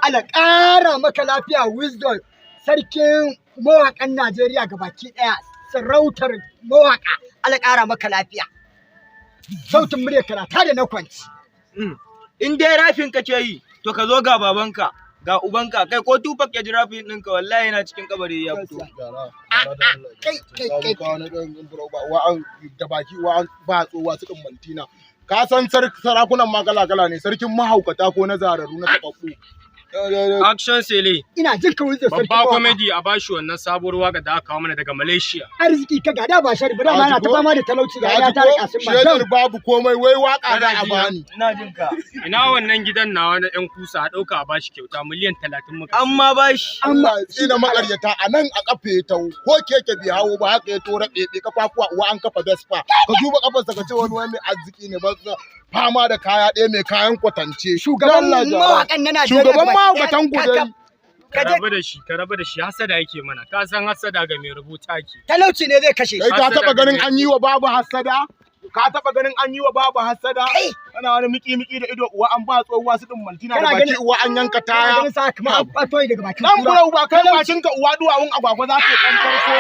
ala ƙara maka lafiya wisdom sarkin mawaƙan Najeriya gabaki ɗaya sarautar mawaƙa ala ƙara maka lafiya sautin murya karata da na kwanci in dai rafin kake yi to ka zo ga babanka ga ubanka kai ko Tupac ya ji rafin ɗinka wallahi yana cikin kabari ya fito kai da baki ba tsowa su ɗin mantina ka san sarakunan ma kala ne sarkin mahaukata ko na zararu na taɓaɓɓu. Action Sele. Ina jin ka wuce sarki. Babba comedy a bashi wannan sabuwar waka da aka kawo mana daga Malaysia. Arziki ka gada ba shari ba da mana ta fama da talauci ga ya tare kasin ba. Shedar babu komai wai waka za a bani. Ina jin ka. Ina wannan gidan nawa na ƴan kusa a ɗauka a bashi kyauta miliyan 30 muka. Amma bashi. Amma tsina makaryata a nan a kafe ya tawo ko keke bai hawo ba haka ya tora bebe kafafuwa uwa an kafa Vespa. Ka duba kafarsa ka ce wani mai arziki ne ba fama da kaya ɗaya mai kayan kwatance. Shugaban mawaƙan na Najeriya. Shugaban mahaukatan gudai. Ka raba da shi hasada yake mana ka san hasada ga mai rubuta ki talauci ne zai kashe kai ka taba ganin an yi wa babu hasada kana wani miki da ido uwa an ba tsohuwa su din mantina da baki uwa an yanka taya kana ganin sa kamar an bato daga bakin dan burau ba kai bakin ka uwa duwawun agwagwa za ta yi kan farko